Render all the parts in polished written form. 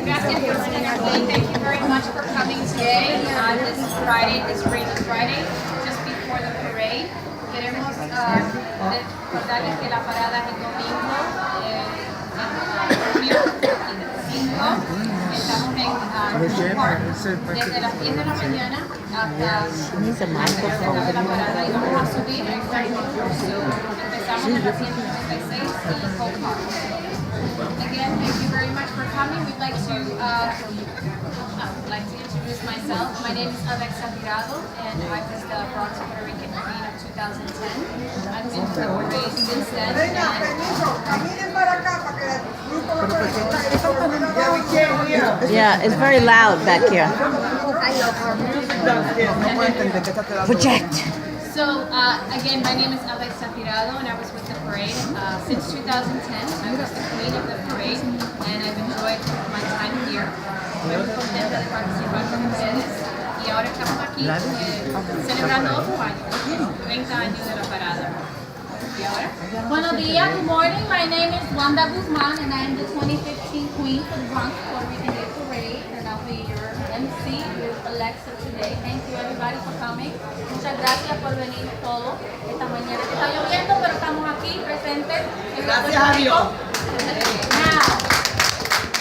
Gracias por ser aquí. Thank you very much for coming today. This Friday, this rainy Friday, just before the parade. Queremos recordarles que la parada es el domingo en junio 5. Estamos en Park desde las 10 de la mañana hasta la parada y vamos a subir en 30 minutos. Empezamos en la 136 y Hope Park. Again, thank you very much for coming. We'd like to introduce myself. My name is Alexa Tirado, and I was the Bronx Puerto Rican Queen of 2010. I've been to the parade since then. Yeah, it's very loud back here. Project. So, again, my name is Alexa Tirado, and I was with the parade since 2010. I was the queen of the parade, and I've enjoyed my time here. Estoy muy contenta de participar con ustedes. Y ahora estamos aquí celebrando otro año, 30 años de la parada. ¿Y ahora? Buenos días, good morning. My name is Wanda Guzman, and I am the 2015 Queen for the Bronx Puerto Rican Day Parade, and I'll be your MC with Alexa today. Thank you everybody for coming. Muchas gracias por venir todos esta mañana. Está lloviendo, pero estamos aquí presentes. Gracias a Dios. Now,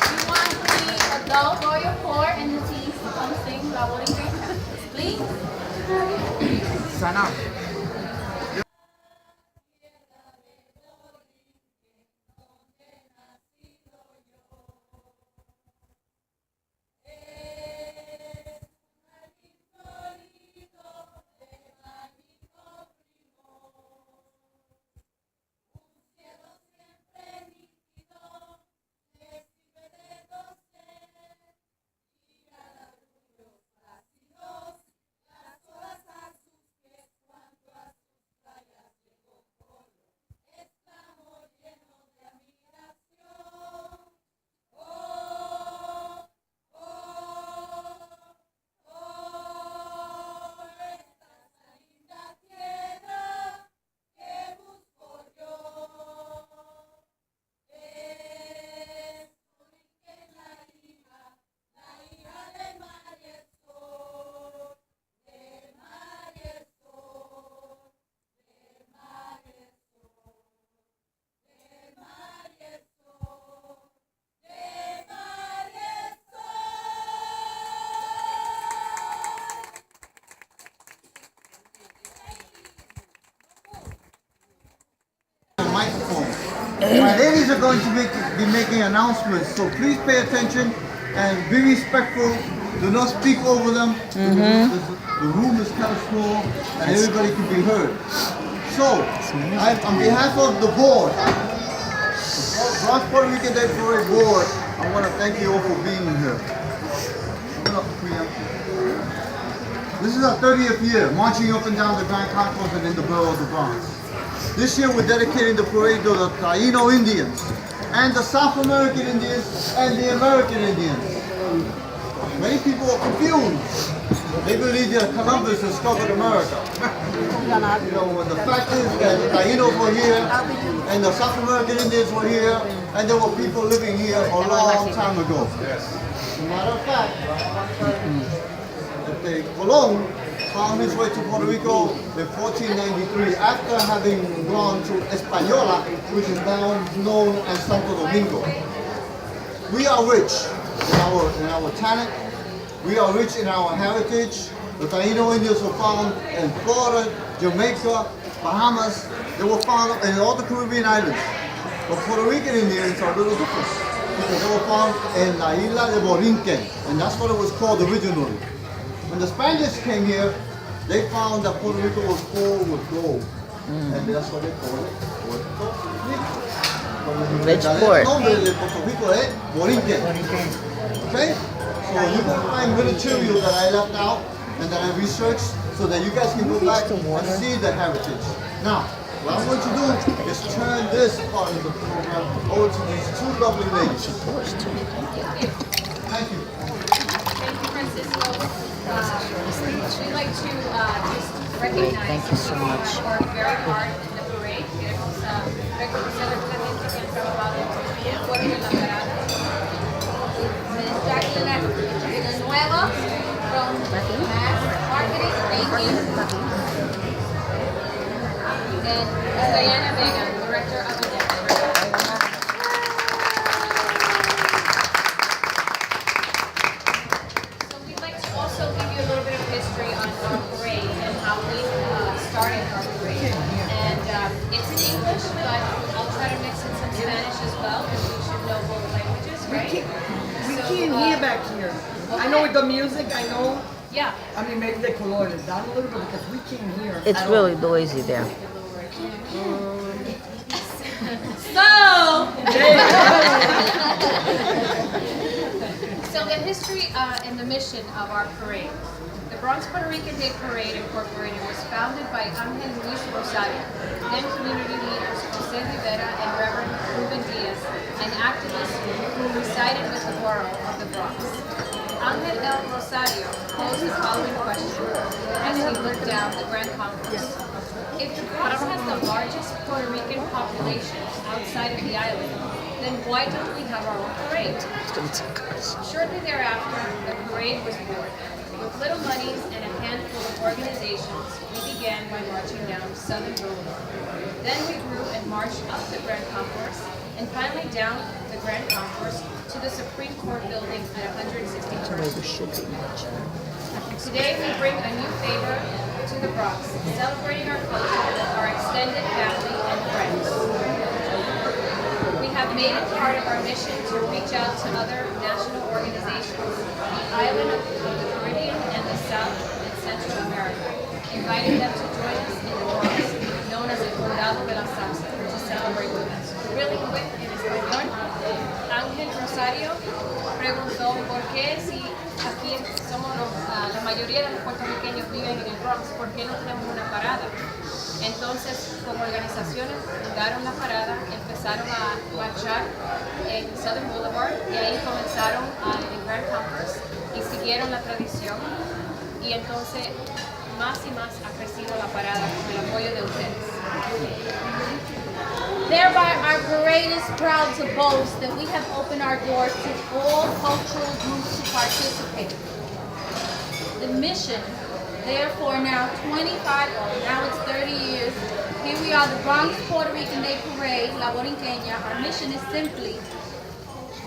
we want the adult royal court and the teens to come sing La Borinquena. Please. Sana. Microphone. My ladies are going to be making announcements, so please pay attention and be respectful. Do not speak over them. The room is kind of small and everybody can be heard. So, on behalf of the board, the Bronx Puerto Rican Day Parade board, I want to thank you all for being here. This is our 30th year, marching up and down the Grand Concourse and in the borough of the Bronx. This year we're dedicating the parade to the Taino Indians, and the South American Indians, and the American Indians. Many people are confused. They believe that Columbus discovered America. You know, when the fact is that the Tainos were here, and the South American Indians were here, and there were people living here a long time ago. As a matter of fact, the Colon found his way to Puerto Rico in 1493 after having gone to Española, which is now known as Santo Domingo. We are rich in our talent. We are rich in our heritage. The Taino Indians were found in Florida, Jamaica, Bahamas. They were found in all the Caribbean islands. But Puerto Rican Indians are a little different because they were found in La Isla de Borinquen, and that's what it was called originally. When the Spaniards came here, they found that Puerto Rico was full with gold. And that's what they call it, Puerto Rico. Rich port. Nombre de Puerto Rico es Borinquen. Okay? So you can find material that I left out and that I researched so that you guys can go back and see the heritage. Now, what I'm going to do is turn this part of the program over to these two lovely ladies. Thank you. Thank you, Francisco. We'd like to just recognize Thank you so much. who worked very hard in the parade. Queremos reconocer a la gente que ha trabajado fuerte en la parada. can't hear back here. I know with the music, I know. Yeah. I mean, maybe the color is down a little bit because we can't hear. It's at really all. noisy there. So the history and the mission of our parade. The Bronx Puerto Rican Day Parade Incorporated was founded by Angel Luis Rosario, then community leaders Jose Rivera and Reverend Ruben Diaz, an activist who resided with the borough of the Bronx. Angel L. Rosario posed the following question as he looked down the Grand Concourse. If the Bronx has the largest Puerto Rican population outside of the island, then why don't we have our own parade? Shortly thereafter, the parade was born. With little monies and a handful of organizations, we began by marching down Southern Boulevard. Then we grew and marched up the Grand Concourse, and finally down the Grand Concourse to the Supreme Court building at 161st Street. Today we bring a new favor to the Bronx, celebrating our culture with our extended family and friends. We have made it part of our mission to reach out to other national organizations, the island of the Caribbean and the South and Central America, inviting them to join us in the Bronx, known as el Condado de la Salsa, to celebrate with us. Really quick en español, Ángel Rosario preguntó por qué si aquí somos la mayoría de los puertorriqueños viven en el Bronx, ¿por qué no tenemos una parada? Entonces, como organizaciones, fundaron la parada, empezaron a marchar en Southern Boulevard y ahí comenzaron en Grand Concourse y siguieron la tradición. Y entonces, más y más ha crecido la parada con el apoyo de ustedes. Thereby, our parade is proud to boast that we have opened our doors to all cultural groups to participate. The mission, therefore, now 25, now it's 30 years, here we are, the Bronx Puerto Rican Day Parade, La Borinqueña. Our mission is simply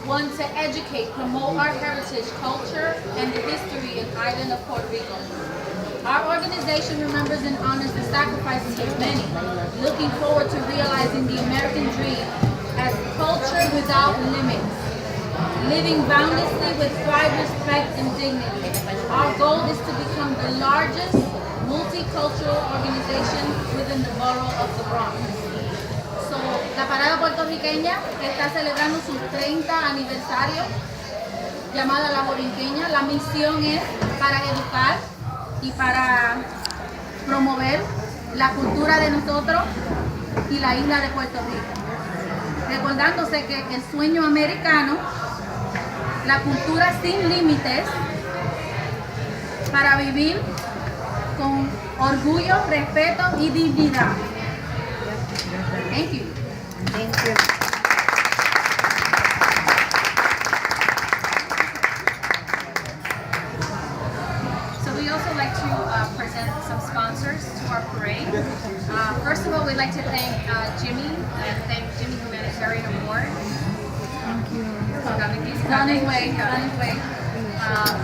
one, to educate, promote our heritage, culture, and the history and island of Puerto Rico. Our organization remembers and honors the sacrifices of many, looking forward to realizing the American dream as culture without limits, living boundlessly with pride, respect, and dignity. Our goal is to become the largest multicultural organization within the borough of the Bronx. So, la Parada Puertorriqueña está celebrando su 30 aniversario, llamada La Borinqueña. La misión es para educar y para promover la cultura de nosotros y la isla de Puerto Rico. Recordándose que el sueño americano, la cultura sin límites, para vivir con orgullo, respeto y dignidad. Thank you. Thank you. So we also like to present some sponsors to our parade. First of all, we'd like to thank Jimmy Humanitarian Award. Thank you. Running Way.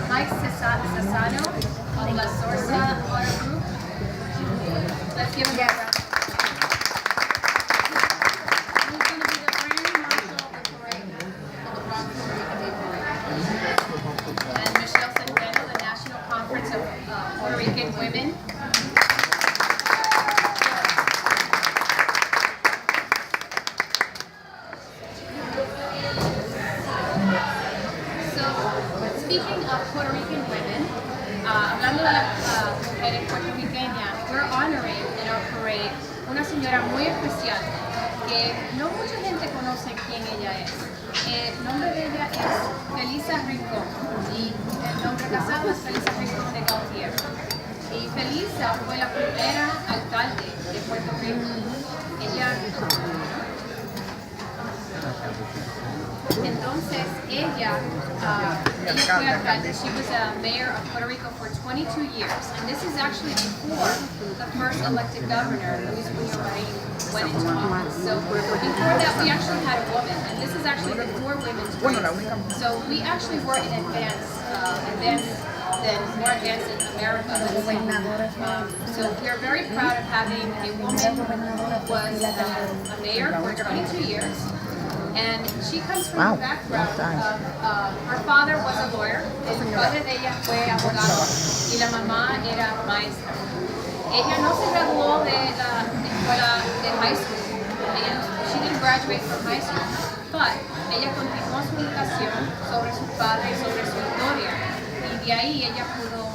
Mike Cesano of La Sorsa Water Group. Let's give him a round. He's going to be the grand marshal of the parade, of the Bronx Puerto Rican Day Parade. And Michelle Centeno, the National Conference of Puerto Rican Women. So, speaking of Puerto Rican women, hablando de las mujeres puertorriqueñas, we're honoring in our parade una señora muy especial que no mucha gente conoce quién ella es. El nombre de ella es Felisa Rincón y el nombre casado es Felisa Rincón de Gautier. Y Felisa fue la primera alcalde de Puerto Rico. Entonces ella fue alcalde. She was a mayor of Puerto Rico for 22 years, and this is actually before the first elected governor, Luis Muñoz Marín, went into office. So before that, we actually had a woman, and this is actually before women's rights. So we actually were in advance more advanced in America. So we're very proud of having a woman who was a mayor for 22 years. And she comes from Wow, a background long time. of, her father was a lawyer, el padre de ella fue abogado y la mamá era maestra. Ella no se graduó de la escuela de high school. She didn't graduate from high school, but ella continuó su educación sobre su padre, sobre su historia, y de ahí ella pudo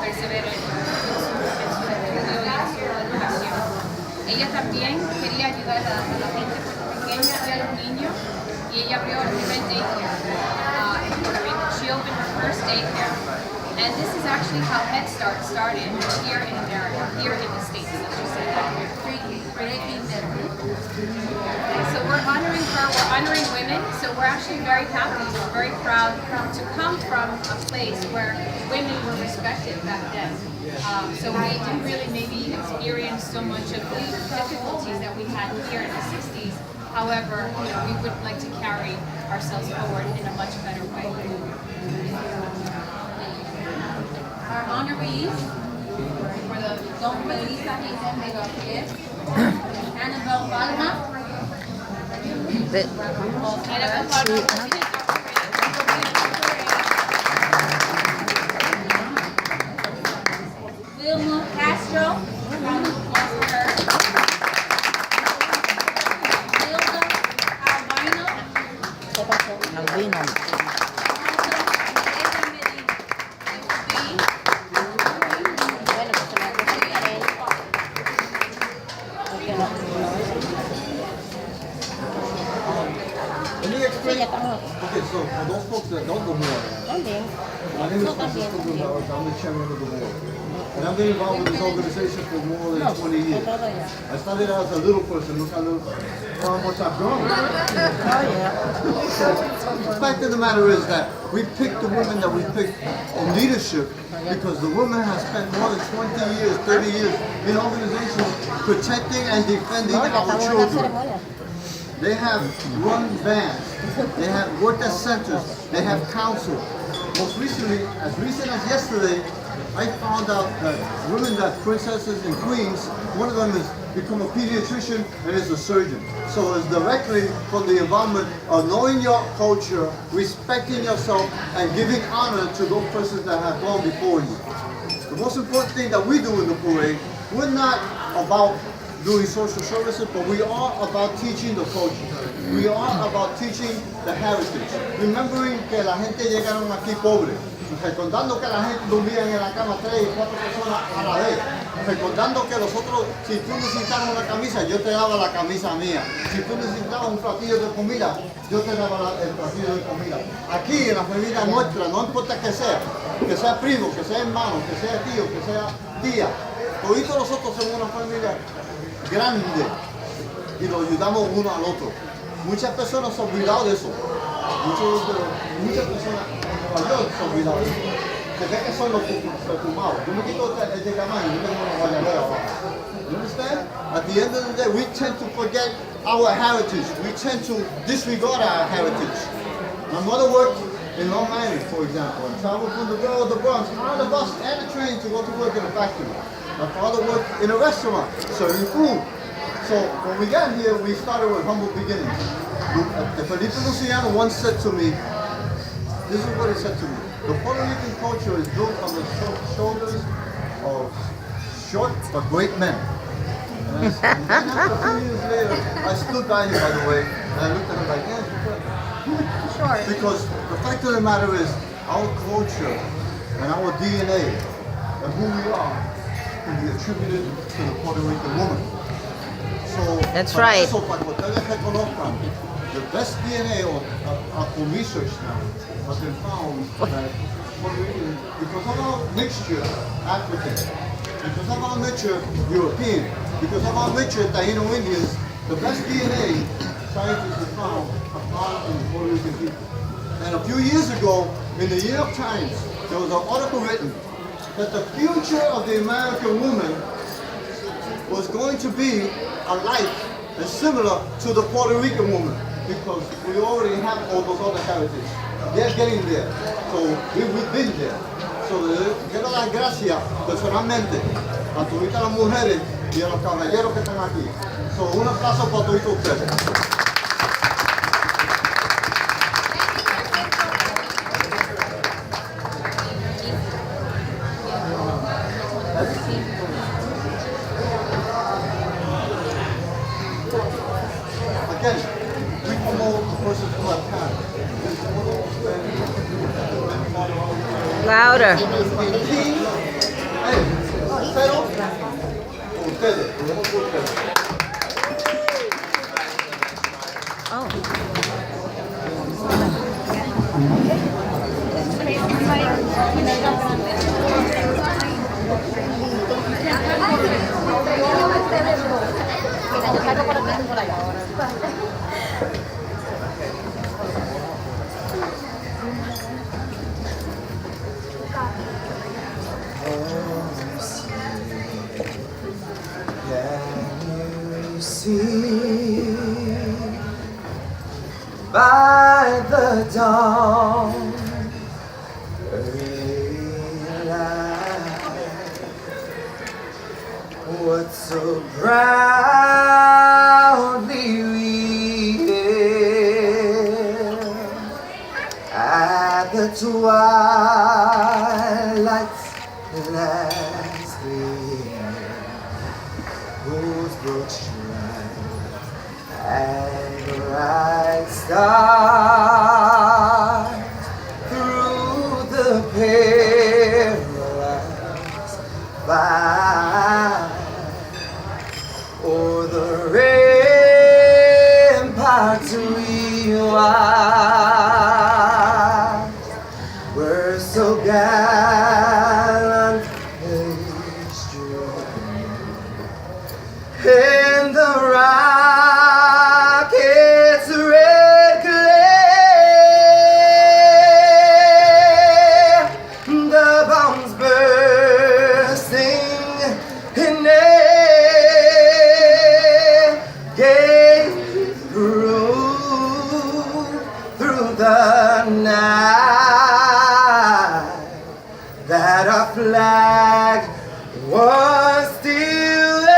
perseverar en su estudio y en su educación. Ella también quería ayudar a la gente puertorriqueña y a los niños, y ella abrió el primer daycare en Puerto Rico. She opened her first daycare, and this is actually how Head Start started here in America, here in the States, let's just say that. So we're honoring her, we're honoring women, so we're actually very happy, we're very proud to come from a place where women were respected back then. So we didn't really maybe experience so much of the difficulties that we had here in the 60s. However, you know, we would like to carry ourselves forward in a much better way. Our honorees for the Don't Release They Go Here. Annabelle Palma. Annabelle Palma. Vilma Castro. Round of applause for her. Vilma Albino. Albino. Let me explain. Okay, so for those folks that don't know who I am, my name is Francisco Gonzalez. I'm the chairman of the board. And I've been involved with this organization for more than 20 years. I started out as a little person. Look how much I've grown. The fact of the matter is that we picked the women that we picked in leadership because the women have spent more than 20 years, 30 years in organizations protecting and defending our children. They have run bands, they have worked at centers, they have counseled. Most recently, as recent as yesterday, I found out that women that princesses and queens, one of them has become a pediatrician and is a surgeon. So it's directly from the involvement of knowing your culture, respecting yourself, and giving honor to those persons that have gone before you. The most important thing that we do in the parade, we're not about doing social services, but we are about teaching the culture. We are about teaching the heritage. Remembering que la gente llegaron aquí pobre, recordando que la gente dormía en la cama 3 y 4 personas a la vez, recordando que nosotros, si tú necesitabas una camisa, yo te daba la camisa mía. Si tú necesitabas un platillo de comida, yo te daba el platillo de comida. Aquí en la familia nuestra, no importa que sea primo, que sea hermano, que sea tío, que sea tía, todos nosotros somos una familia grande y nos ayudamos uno al otro. Muchas personas se han olvidado de eso. Muchas personas mayores se han olvidado de eso. Se ve que son los perfumados. Yo me quito el de camaño y yo tengo una guayabera abajo. You understand? At the end of the day, we tend to forget our heritage. We tend to disregard our heritage. My mother worked in Long Island, for example, and traveled from the borough of the Bronx on the bus and the train to go to work in a factory. My father worked in a restaurant, serving food. So when we got here, we started with humble beginnings. Felipe Luciano once said to me, this is what he said to me, the Puerto Rican culture is built on the shoulders of short but great men. And after a few years later, I stood by him, by the way, and I looked at him like, yeah, sure. Because the fact of the matter is, our culture and our DNA and who we are can be attributed to the Puerto Rican woman. So, that's right. So, the best DNA for research now has been found that Puerto Rican, because of our mixture African, because of our mixture European, because of our mixture Taino Indians, the best DNA scientists have found are found in the Puerto Rican people. And a few years ago, in the New York Times, there was an article written that the future of the American woman was going to be alike and similar to the Puerto Rican woman, because we already have all those other heritage. They're getting there, so we've been there. So quiero dar gracias personalmente a todas las mujeres y a los caballeros que están aquí. So un aplauso para todos ustedes. Louder. Cero. Ustedes. Can you see by the dawn what so proudly we hailed at the twilight's last gleam, whose broad shine and bright stars through the perilous fight o'er the ramparts we watched were so gallantly strewn, and the rocket's red glare, the bombs bursting in air, gave through the night that our flag was still there.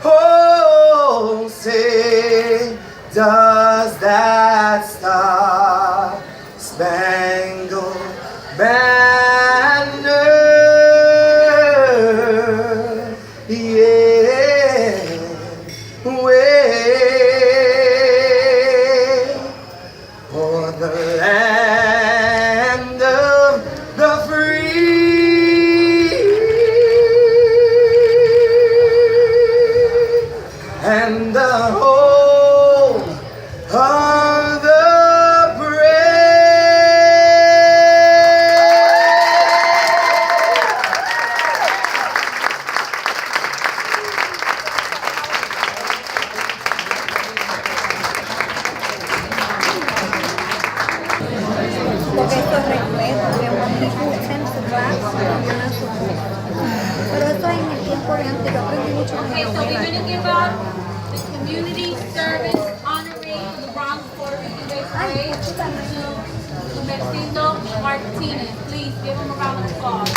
Oh, say, does that star-spangled banner wave for the land of the free and the home of the Porque esto es respeto, que bonito, sense class, pero eso en el tiempo de antes, yo aprendí mucho con Okay, mi so we're abuela. gonna give out the community service honorary for the Bronx Puerto Rican Day Parade to Vecino Martinez. Please give him a round of applause.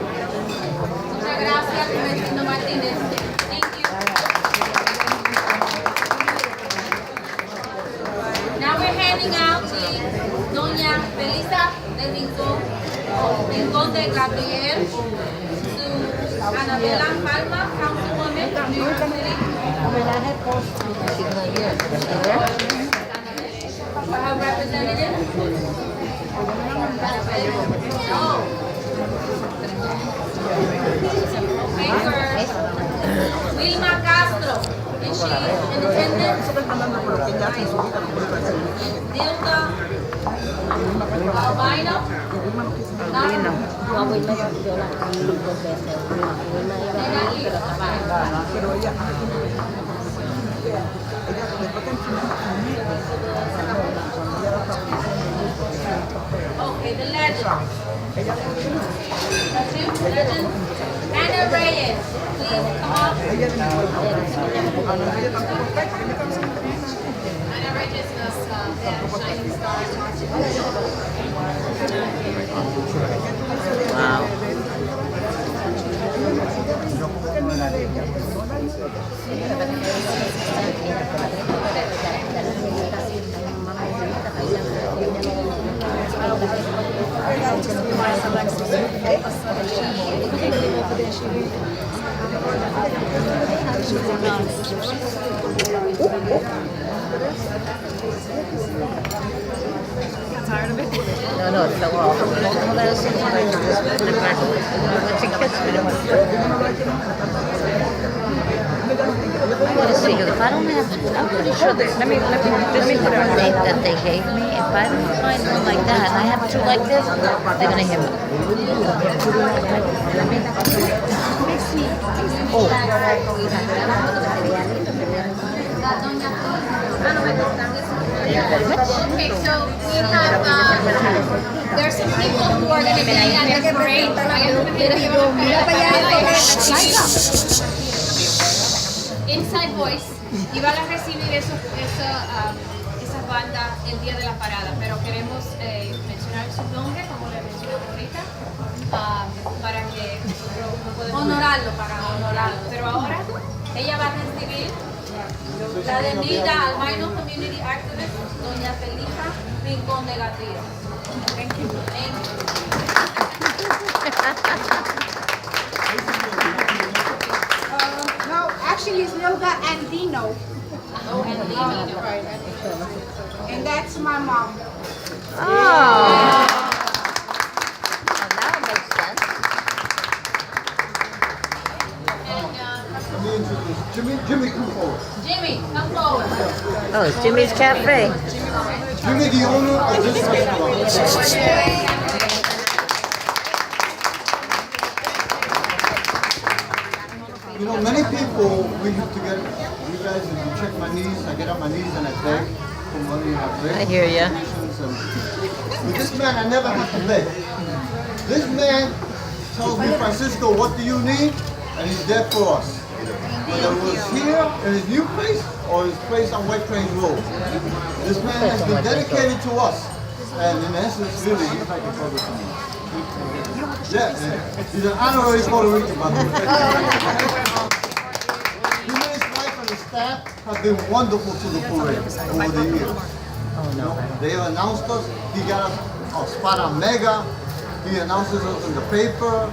Muchas gracias, Vecino Martínez. Thank you. Now we're handing out the Doña Felisa de Rincón de Gabriel to Anabela Palma, Councilwoman from New York City. Her representative. Oh. Okay, first, Wilma Castro, and she's in attendance. Dilda Albino. That's you, Legend. Anna Reyes, please come up. Ana Reyes was Shining Stars. Wow. No, it fell off. Well, that was something like this. When I went to kiss me. Let's see, if I don't have, I'm pretty sure that, let me put one that they gave me. If I don't find one like that, and I have two like this, they're gonna hit me. Okay, so we have, there's some people who are going to be at the parade. Inside Voice iban a recibir esas bandas el día de la parada, pero queremos mencionar su nombre, como le mencionamos ahorita, para que Honorarlo, para honorarlo. Pero ahora Ella va a recibir la bendita albino community activist, doña Felipa Rincón de Gatrillo. Thank you. No, actually it's Nilda Andino. Oh, and Lino. Right. And that's my mom. Oh. Well, that makes sense. Let me introduce Jimmy, come forward. Jimmy, come forward. Oh, it's Jimmy's Cafe. Jimmy, the owner of this restaurant. You know, many people, we have to get, you guys, if you check my knees, I get on my knees and I beg for money and I beg. I hear ya. With this man, I never have to beg. This man tells me, Francisco, what do you need? And he's there for us. Whether it was here in his new place or his place on White Plains Road. This man has been dedicated to us. And in essence, really, he's like a brother to me. Yeah, he's an honorary Puerto Rican, by the way. His wife and his staff have been wonderful to the parade over the years. They have announced us. He got us a spot on Mega. He announces us in the paper.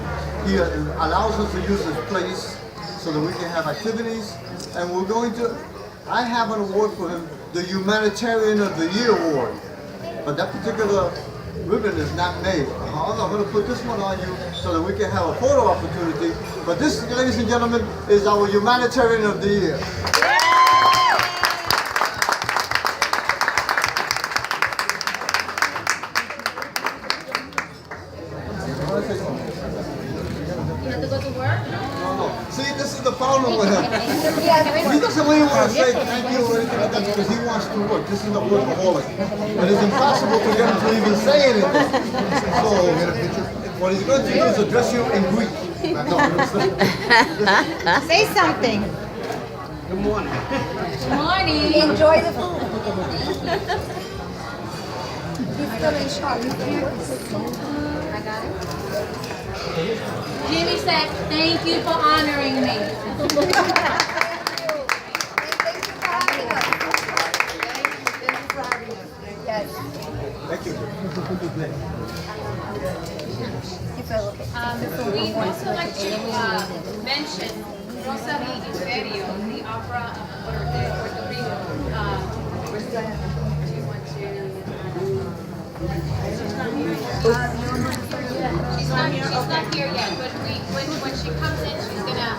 He allows us to use his place so that we can have activities. And we're going to, I have an award for him, the Humanitarian of the Year Award. But that particular ribbon is not made. I'm going to put this one on you so that we can have a photo opportunity. But this, ladies and gentlemen, is our Humanitarian of the Year. You have to go to work? No. See, this is the problem with him. He doesn't really want to say thank you or anything like that because he wants to work. This is a workaholic. And it's impossible to get him to even say anything. So, what he's going to do is address you in Greek. No, Say something. Good morning. Enjoy the food. He's still in shock. I got it. Jimmy said, thank you for honoring me. Yes. Thank you. We also like to mention Rosalie Imperio, the opera of Puerto Rico. Do you want to? She's not here yet, but when she comes in, she's gonna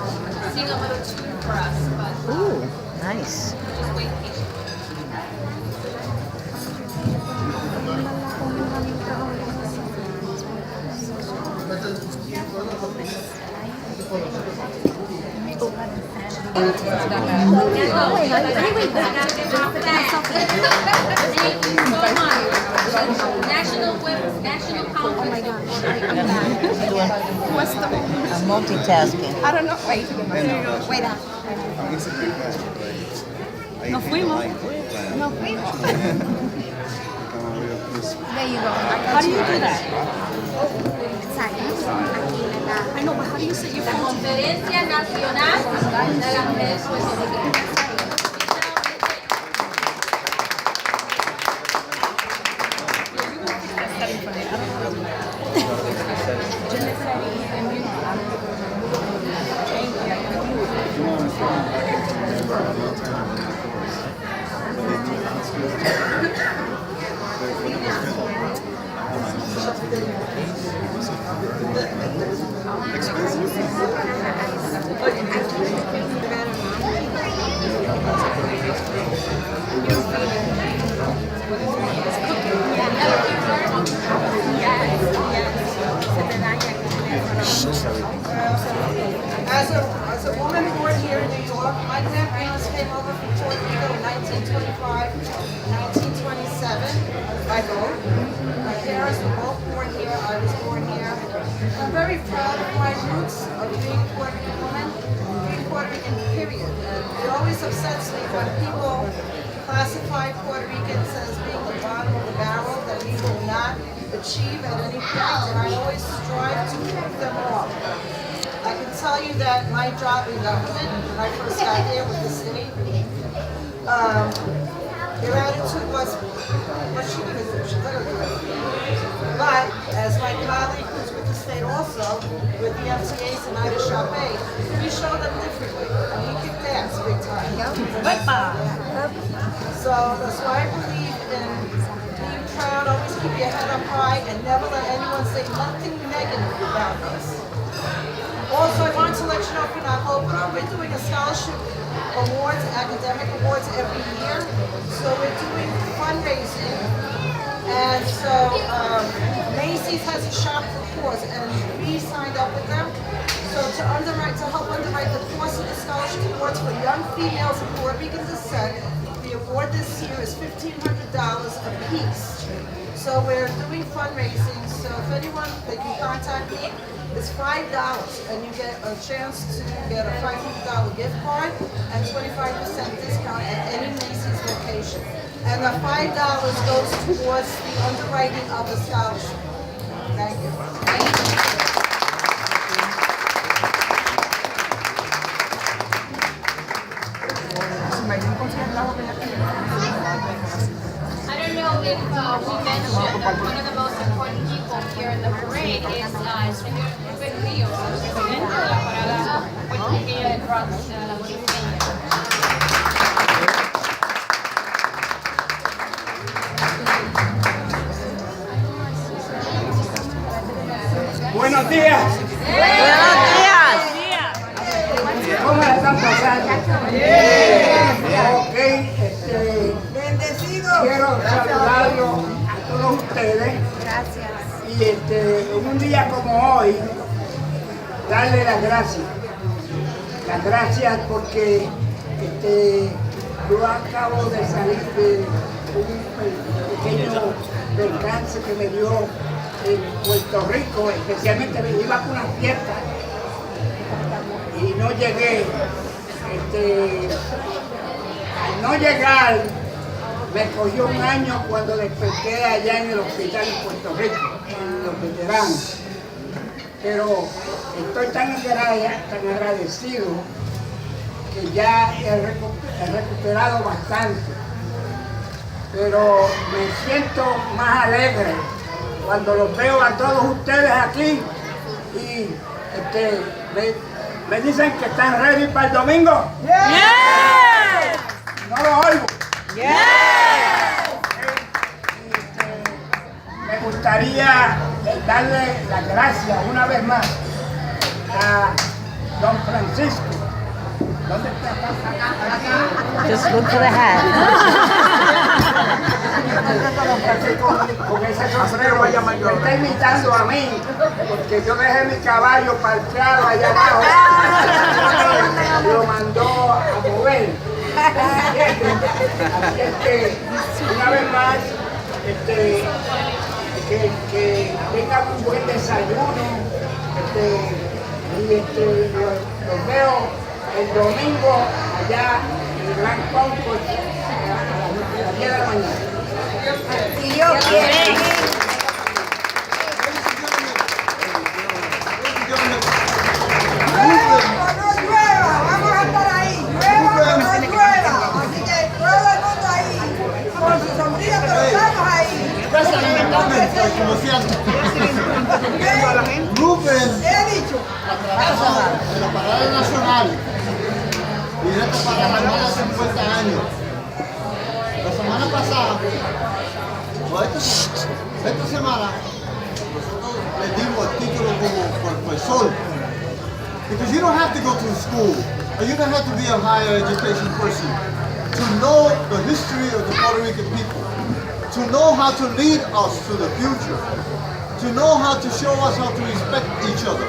sing a little tune for us. But Ooh, nice. just wait patiently. National Conference of What's the I'm multitasking. I don't know. Wait. Wait up. Nos fuimos. Nos fuimos. There you go. How do you do that? I know, but how do you say your phone? Conferencia Nacional de las Mujeres Puertorriqueñas. As a woman born here in New York, my grandparents came over from Puerto Rico in 1925, 1927 by boat. My parents were both born here. I was born here. I'm very proud of my roots of being a Puerto Rican woman, being Puerto Rican, period. And it always upsets me when people classify Puerto Ricans as being the bottom of the barrel, that we will not achieve at any point, and I always strive to prove them wrong. I can tell you that my job in government, when I first got here with the city, their attitude was, what's she going to do? She's going to do it. But, as my colleague who's with the state also, with the MTAs and Ida Chape, we show them differently. And we kick ass big time. So that's why I believe in being proud, always keep your head up high, and never let anyone say nothing negative about us. Also, I wanted to let you know, Pinacopra, we're doing a scholarship awards, academic awards every year. So we're doing fundraising. And so Macy's has a shop for cause, and we signed up with them. So to help underwrite the cost of the scholarship awards for young females of Puerto Rican descent, the award this year is $1,500 a piece. So we're doing fundraising. So if anyone, they can contact me. It's $5, and you get a chance to get a $500 gift card and 25% discount at any Macy's location. And the $5 goes towards the underwriting of the scholarship. Thank you. I don't know if we mentioned that one of the most important people here in the parade is el señor Rubén Ríos, el presidente de la parada puertorriqueña del Bronx, de la boliviana. Buenos días. Buenos días. ¿Cómo la están pasando? Ok, quiero saludarlos a todos ustedes. Gracias. Y en un día como hoy, darle las gracias. Las gracias porque yo acabo de salir de un pequeño percance que me dio en Puerto Rico, especialmente me iba con una fiesta y no llegué. Al no llegar, me cogió un año cuando desperté allá en el hospital en Puerto Rico, en los veteranos. Pero estoy tan agradecido que ya he recuperado bastante. Pero me siento más alegre cuando los veo a todos ustedes aquí y me dicen que están ready para el domingo. Yes. No lo oigo. Yes. Me gustaría darle las gracias una vez más a don Francisco. ¿Dónde está? Just look for the hat. Don Francisco, con ese sombrero me está imitando a mí, porque yo dejé mi caballo parqueado allá abajo y lo mandó a mover. Así es que, una vez más, que tengan un buen desayuno, Los veo el domingo allá en el Gran Concourse a las 10 de la mañana. Si Dios quiere. Vamos a estar ahí, llueva o no llueva. Así que todo el mundo ahí, con su sombrilla, pero estamos ahí. Rubén, He dicho. de la Parada Nacional, directo para la semana 50 años. La semana pasada, o esta semana, nosotros le dimos el título como profesor. Because you don't have to go to school, or you don't have to be a higher education person to know the history of the Puerto Rican people, to know how to lead us to the future, to know how to show us how to respect each other.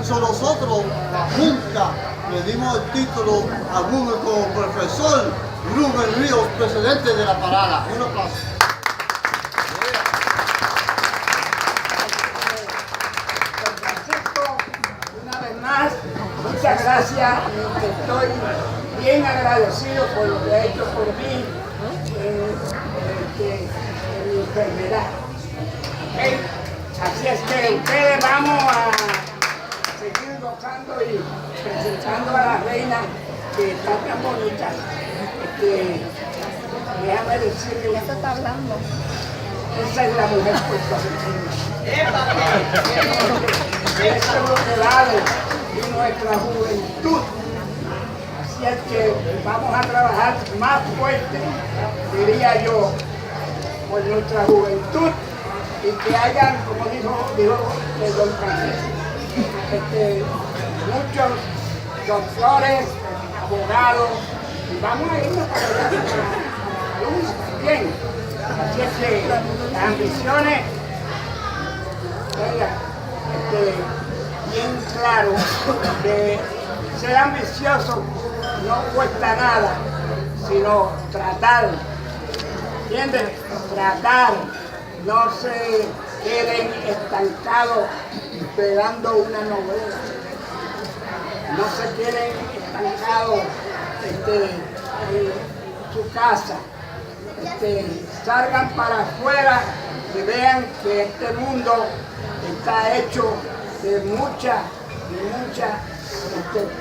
So nosotros, la Junta, le dimos el título a Rubén como profesor Rubén Ríos, presidente de la parada. Un aplauso. Una vez más, muchas gracias. Estoy bien agradecido por lo que ha hecho por mí en mi enfermedad. ¿Okay? Así es que ustedes vamos a seguir gozando y presentando a la reina que está tan bonita. Déjame decirle, Esto está hablando. esa es la mujer puertorriqueña. Eso es lo que vale de nuestra juventud. Así es que vamos a trabajar más fuerte, diría yo, por nuestra juventud y que hayan, como dijo el don Francisco, muchos doctores, abogados, y vamos a irnos para allá a la luz también. Así es que las ambiciones, bien claro, que ser ambicioso no cuesta nada, sino tratar, ¿entiendes? Tratar, no se queden estancados esperando una novela, no se queden estancados en su casa, salgan para afuera y vean que este mundo está hecho de muchas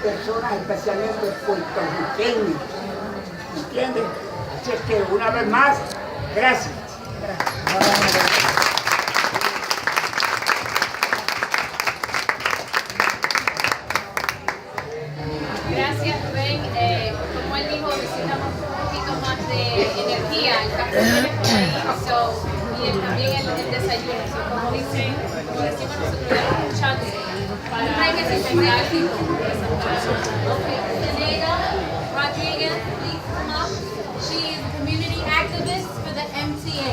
personas, especialmente puertorriqueños, ¿entiendes? Así es que una vez más, gracias. Gracias, Rubén. Como él dijo, necesitamos un poquito más de energía en caso de y también el desayuno. Como decimos nosotros, damos un chance para que se tenga equipo. Zenaida Rodriguez, please come up. She is a community activist for the MTA.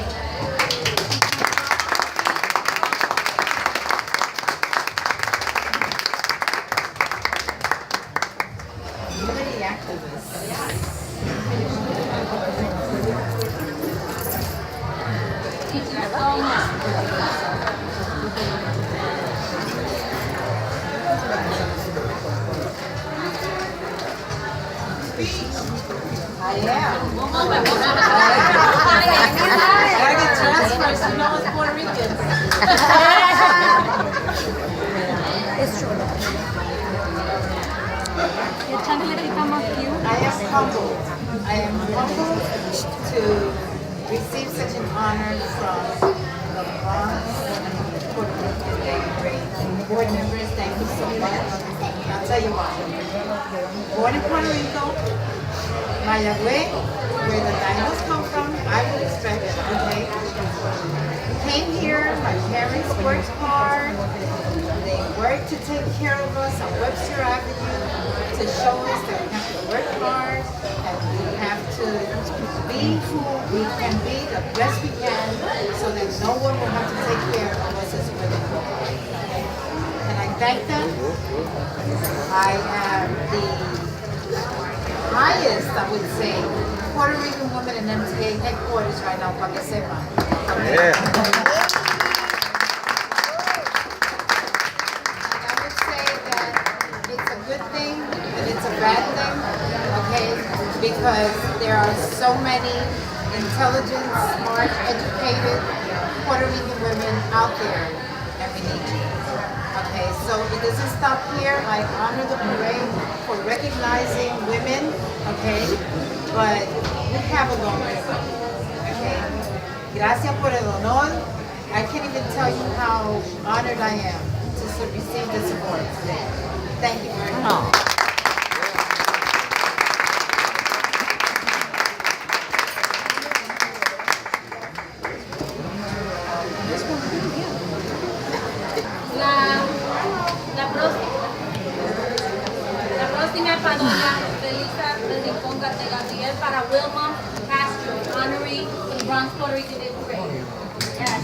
It's true. I am humbled. I am humbled to receive such an honor from the Bronx Puerto Rican DayParade. Board members, thank you so much. I'll tell you why. Born in Puerto Rico, Mayagüez, where the dinos come from, I would expect it, okay? Came here, my parents worked hard. They worked to take care of us on Webster Avenue to show us that we have to work hard and we have to be who we can be the best we can so that no one will have to take care of us as women. And I thank them. I am the highest, I would say, Puerto Rican woman in MTA headquarters right now, para que sepan. so many intelligent, smart, educated Puerto Rican women out there, and we need you. Okay, so it doesn't stop here. I honor the parade for recognizing women, okay, but we have a long way to go. Okay, gracias por el honor. I can't even tell you how honored I am to receive this award today. Thank you very much. La próxima es para doña Felisa del Rincón de Gabriel, para Wilma Castro, honoree for the Bronx Puerto Rican Day Parade. Yes.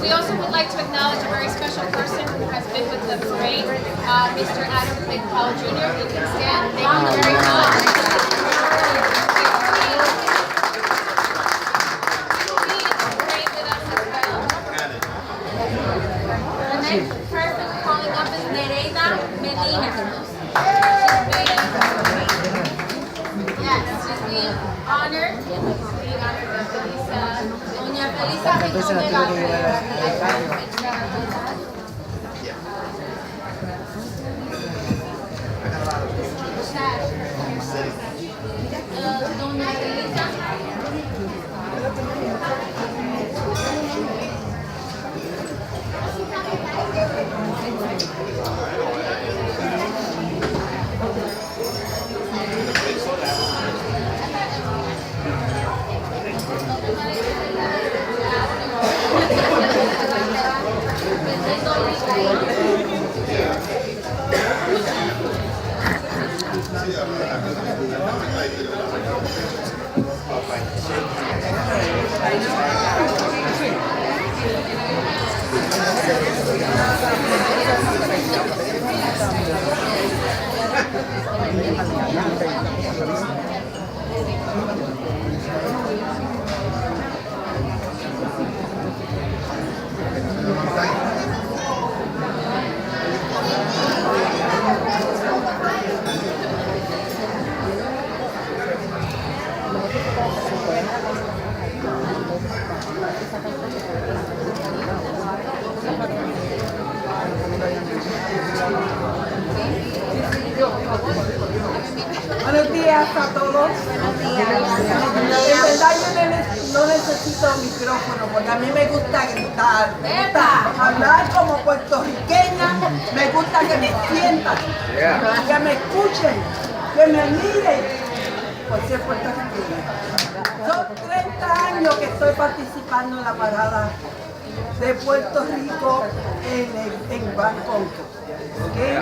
We also would like to acknowledge a very special person who has been with the parade, Mr. Adam McCall Jr. You can stand. Thank you very much. The next person calling up is Nereida Medina. Yes, she's being honored. Doña Felisa Rincón de Gabriel. Doña Felisa. Buenos días a todos. En verdad yo no necesito micrófono porque a mí me gusta gritar, me gusta hablar como puertorriqueña, me gusta que me sientan, que me escuchen, que me miren por ser puertorriqueña. Son 30 años que estoy participando en la parada de Puerto Rico en Bangkok. ¿Okay?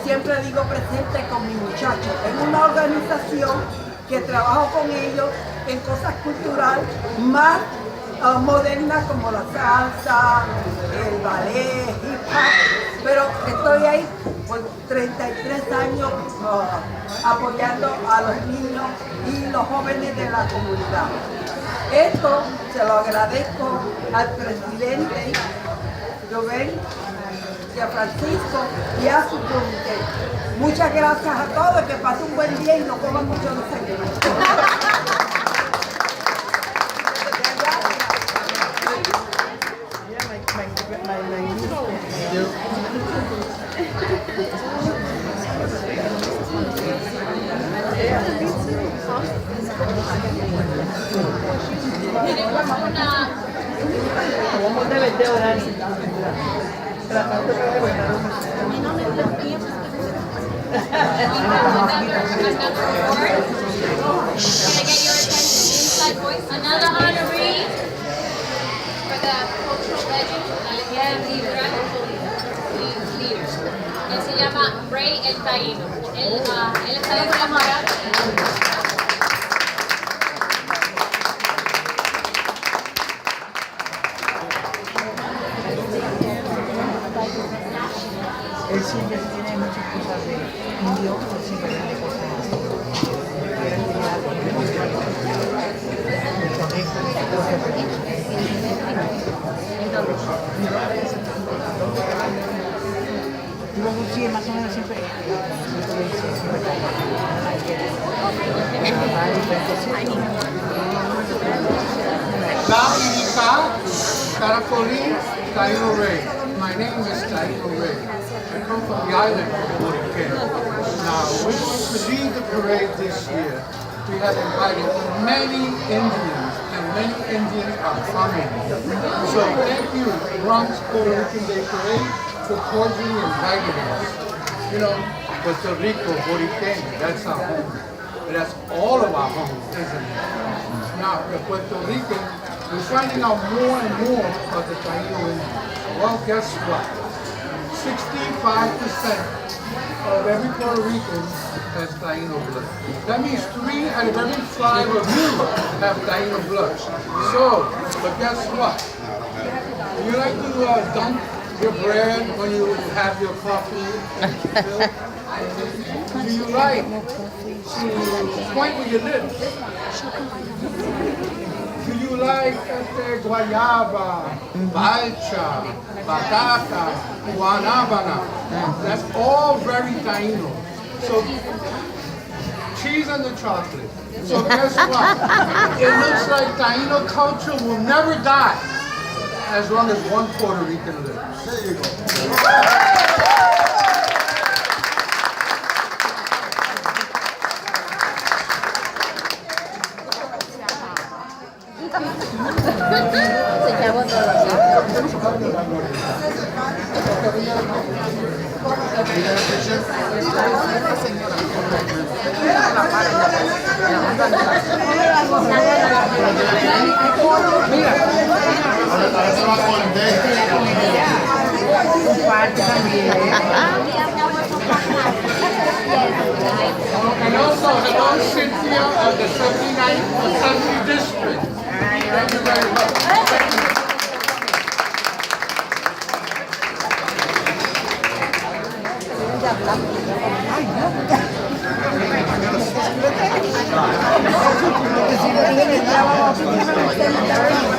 Siempre digo presente con mis muchachos. Es una organización que trabajo con ellos en cosas culturales más modernas como la salsa, el ballet, hip hop, pero estoy ahí por 33 años apoyando a los niños y los jóvenes de la comunidad. Esto se lo agradezco al presidente Rubén y a Francisco y a su comité. Muchas gracias a todos, que pasen un buen día y no coman mucho desayuno. Another honoree for the cultural legend, la leyenda cultural leader. Él se llama Ray el Taíno. Él está enamorado. Él siempre tiene muchas cosas de indio, él siempre tiene cosas sí, más o menos siempre Taino Ray. My name is Taino Ray. I come from the island of Boriken. Now, we to lead the parade this year. We have invited many Indians, and many Indians are coming. So thank you, Bronx Puerto Rican Day Parade, for cordially inviting us. You know, Puerto Rico, Boriken, that's our home. But that's all of our home, isn't it? Now, the Puerto Rican, we're finding out more and more about the Taino Indians. Well, guess what? 65% of every Puerto Rican has Taino blood. That means 3 out of every 5 of you have Taino blood. So, but guess what? You like to dunk your bread when you have your coffee? Do you like to point with your lips? Do you like guayaba, balcha, batata, guanabana? That's all very Taino. So, cheese and the chocolate. So guess what? It looks like Taino culture will never die as long as one Puerto Rican lives. There you go. Se acabó todo. And also hello Cynthia of the 79th Assembly District. Thank you very much. Thank you.